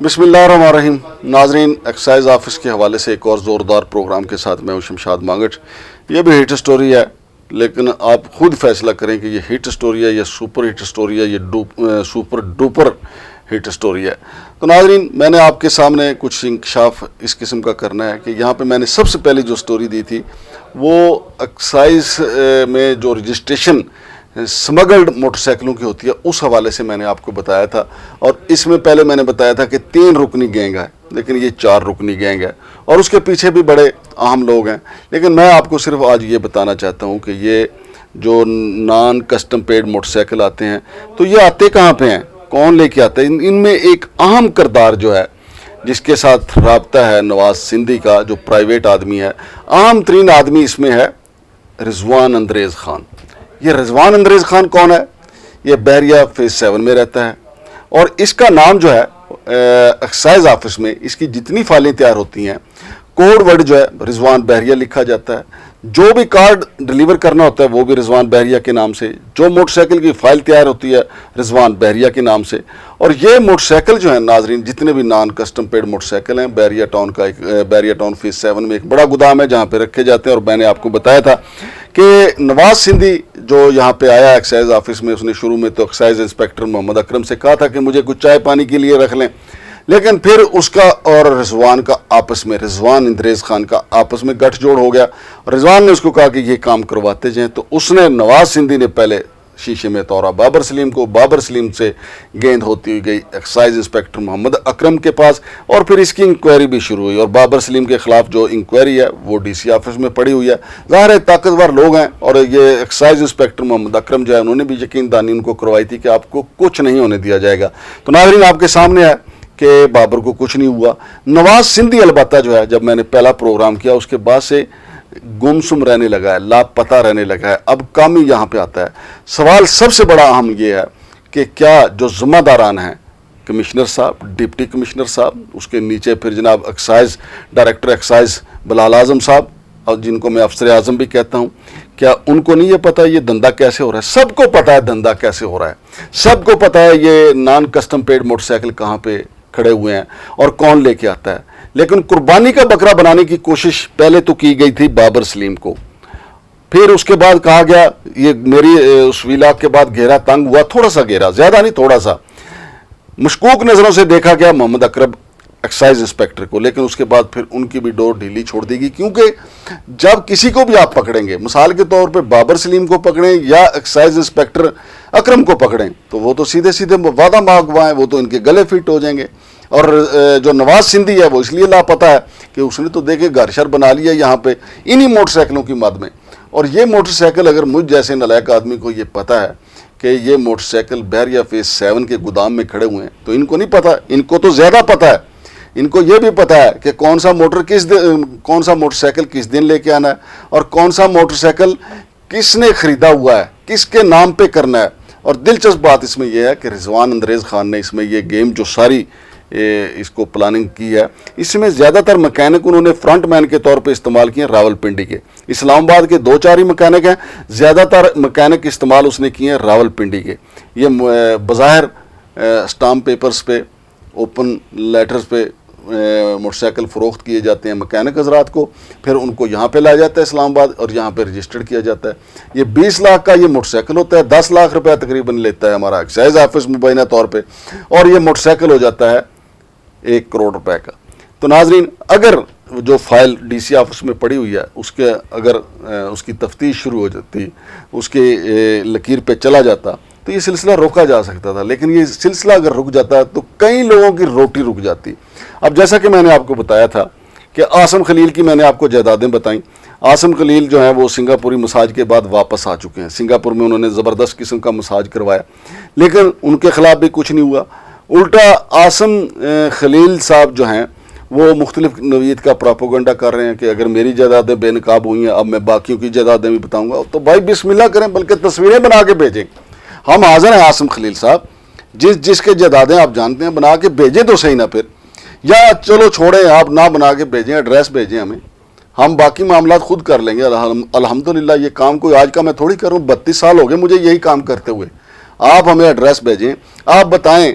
بسم اللہ الرحمن الرحیم. ناظرین، ایکسائز آفس کے حوالے سے ایک اور زوردار پروگرام کے ساتھ میں ہوں شمشاد مانگٹ. یہ بھی ہٹ سٹوری ہے، لیکن آپ خود فیصلہ کریں کہ یہ ہٹ سٹوری ہے یا سپر ہٹ سٹوری ہے یا سپر ڈوپر ہٹ سٹوری ہے. تو ناظرین، میں نے آپ کے سامنے کچھ انکشاف اس قسم کا کرنا ہے کہ یہاں پہ میں نے سب سے پہلے جو سٹوری دی تھی وہ ایکسائز میں جو رجسٹریشن سمگلڈ موٹر سائیکلوں کی ہوتی ہے اس حوالے سے میں نے آپ کو بتایا تھا. اور اس میں پہلے میں نے بتایا تھا کہ 3 رکنی گینگ ہے، لیکن یہ 4 رکنی گینگ ہے اور اس کے پیچھے بھی بڑے اہم لوگ ہیں. لیکن میں آپ کو صرف آج یہ بتانا چاہتا ہوں کہ یہ جو non custom paid motorcycle آتے ہیں تو یہ آتے کہاں پہ ہیں، کون لے کے آتے ہیں. ان میں ایک اہم کردار جو ہے جس کے ساتھ رابطہ ہے نواز سندھی کا، جو پرائیویٹ آدمی ہے. اہم ترین آدمی اس میں ہے رضوان انگریز خان. یہ رضوان انگریز خان کون ہے؟ یہ بحریہ فیز 7 میں رہتا ہے اور اس کا نام جو ہے ایکسائز آفس میں اس کی جتنی فائلیں تیار ہوتی ہیں کوڈ ورڈ جو ہے رضوان بحریہ لکھا جاتا ہے. جو بھی کارڈ ڈیلیور کرنا ہوتا ہے وہ بھی رضوان بحریہ کے نام سے. جو موٹر سائیکل کی فائل تیار ہوتی ہے رضوان بحریہ کے نام سے. اور یہ موٹر سائیکل جو ہیں ناظرین، جتنے بھی non custom paid motorcycle ہیں، بحریہ ٹاؤن فیز 7 میں ایک بڑا گودام ہے جہاں پہ رکھے جاتے ہیں. اور میں نے آپ کو بتایا تھا کہ نواز سندھی جو یہاں پہ آیا ایکسائز آفس میں، اس نے شروع میں تو ایکسائز انسپیکٹر محمد اکرم سے کہا تھا کہ مجھے کچھ چائے پانی کے لیے رکھ لیں، لیکن پھر اس کا اور رضوان کا آپس میں، رضوان انگریز خان کا آپس میں گٹھ جوڑ ہو گیا. رضوان نے اس کو کہا کہ یہ کام کرواتے جائیں، تو اس نے نواز سندھی نے پہلے شیشے میں توڑا بابر سلیم کو. بابر سلیم سے گیند ہوتی ہوئی گئی ایکسائز انسپیکٹر محمد اکرم کے پاس اور پھر اس کی انکوائری بھی شروع ہوئی. اور بابر سلیم کے خلاف جو انکوائری ہے وہ ڈی سی آفس میں پڑی ہوئی ہے. ظاہر ہے طاقتور لوگ ہیں اور یہ ایکسائز انسپیکٹر محمد اکرم جو ہے انہوں نے بھی یقین دانی ان کو کروائی تھی کہ آپ کو کچھ نہیں ہونے دیا جائے گا. تو ناظرین، آپ کے سامنے ہے کہ بابر کو کچھ نہیں ہوا. نواز سندھی البتہ جو ہے، جب میں نے پہلا پروگرام کیا اس کے بعد سے گمسم رہنے لگا ہے، لاپتہ رہنے لگا ہے. اب کام ہی یہاں پہ آتا ہے. سوال سب سے بڑا اہم یہ ہے کہ کیا جو ذمہ داران ہیں، کمشنر صاحب، ڈپٹی کمشنر صاحب، اس کے نیچے پھر جناب ایکسائز ڈائریکٹر ایکسائز بلال اعظم صاحب، اور جن کو میں افسر اعظم بھی کہتا ہوں، کیا ان کو نہیں یہ پتہ یہ دھندا کیسے ہو رہا ہے؟ سب کو پتہ ہے دھندا کیسے ہو رہا ہے. سب کو پتہ ہے یہ non custom paid motorcycle کہاں پہ کھڑے ہوئے ہیں اور کون لے کے آتا ہے. لیکن قربانی کا بکرا بنانے کی کوشش پہلے تو کی گئی تھی بابر سلیم کو. پھر اس کے بعد کہا گیا، یہ میری اس ویلاگ کے بعد گھیرا تنگ ہوا، تھوڑا سا گھیرا، زیادہ نہیں تھوڑا سا. مشکوک نظروں سے دیکھا گیا محمد اکرم ایکسائز انسپیکٹر کو، لیکن اس کے بعد پھر ان کی بھی ڈور ڈھیلی چھوڑ دی گئی. کیونکہ جب کسی کو بھی آپ پکڑیں گے، مثال کے طور پہ بابر سلیم کو پکڑیں یا ایکسائز انسپیکٹر اکرم کو پکڑیں، تو وہ تو سیدھے سیدھے وعدہ مانگوا ہیں، وہ تو ان کے گلے فٹ ہو جائیں گے. اور جو نواز سندھی ہے وہ اس لیے لاپتہ ہے کہ اس نے تو دیکھے گھر شر بنا لیا یہاں پہ انہی موٹر سائیکلوں کی مد میں. اور یہ موٹر سائیکل، اگر مجھ جیسے نالائق آدمی کو یہ پتہ ہے کہ یہ موٹر سائیکل بحریہ فیز 7 کے گودام میں کھڑے ہوئے ہیں، تو ان کو نہیں پتہ. ان کو تو زیادہ پتہ ہے. ان کو یہ بھی پتہ ہے کہ کون سا موٹر سائیکل کس دن لے کے آنا ہے اور کون سا موٹر سائیکل کس نے خریدا ہوا ہے، کس کے نام پہ کرنا ہے. اور دلچسپ بات اس میں یہ ہے کہ رضوان انگریز خان نے اس میں یہ گیم جو ساری اس کو پلاننگ کی ہے، اس میں زیادہ تر مکینک انہوں نے فرنٹ مین کے طور پہ استعمال کیے ہیں راول پنڈی کے. اسلام آباد کے 2-4 ہی مکینک ہیں، زیادہ تر مکینک استعمال اس نے کیے ہیں راول پنڈی کے. یہ بظاہر اسٹامپ پیپرز پہ، اوپن لیٹرز پہ موٹر سائیکل فروخت کیے جاتے ہیں مکینک حضرات کو، پھر ان کو یہاں پہ لایا جاتا ہے اسلام آباد اور یہاں پہ رجسٹرڈ کیا جاتا ہے. یہ 20 لاکھ کا یہ موٹر سائیکل ہوتا ہے، 10 لاکھ روپے تقریباً لیتا ہے ہمارا ایکسائز آفس مبینہ طور پہ، اور یہ موٹر سائیکل ہو جاتا ہے 1 کروڑ روپے کا. تو ناظرین، اگر جو فائل ڈی سی آفس میں پڑی ہوئی ہے اس کے اگر اس کی تفتیش شروع ہو جاتی، اس کے لکیر پہ چلا جاتا تو یہ سلسلہ روکا جا سکتا تھا. لیکن یہ سلسلہ اگر رک جاتا تو کئی لوگوں کی روٹی رک جاتی. اب جیسا کہ میں نے آپ کو بتایا تھا کہ عاصم خلیل کی میں نے آپ کو جائیدادیں بتائیں. عاصم خلیل جو ہیں وہ سنگاپوری مساج کے بعد واپس آ چکے ہیں. سنگاپور میں انہوں نے زبردست قسم کا مساج کروایا، لیکن ان کے خلاف بھی کچھ نہیں ہوا. الٹا عاصم خلیل صاحب جو ہیں وہ مختلف نوعیت کا پراپوگنڈا کر رہے ہیں کہ اگر میری جائیدادیں بے نقاب ہوئی ہیں اب میں باقیوں کی جائیدادیں بھی بتاؤں گا. تو بھائی بسم اللہ کریں، بلکہ تصویریں بنا کے بھیجیں. ہم حاضر ہیں عاصم خلیل صاحب، جس کے جائیدادیں آپ جانتے ہیں بنا کے بھیجیں تو صحیح. نہ پھر یا چلو چھوڑیں، آپ نہ بنا کے بھیجیں، ایڈریس بھیجیں ہمیں، ہم باقی معاملات خود کر لیں گے. الحمدللہ یہ کام کوئی آج کا میں تھوڑی کروں، 32 سال ہو گئے مجھے یہی کام کرتے ہوئے. آپ ہمیں ایڈریس بھیجیں، آپ بتائیں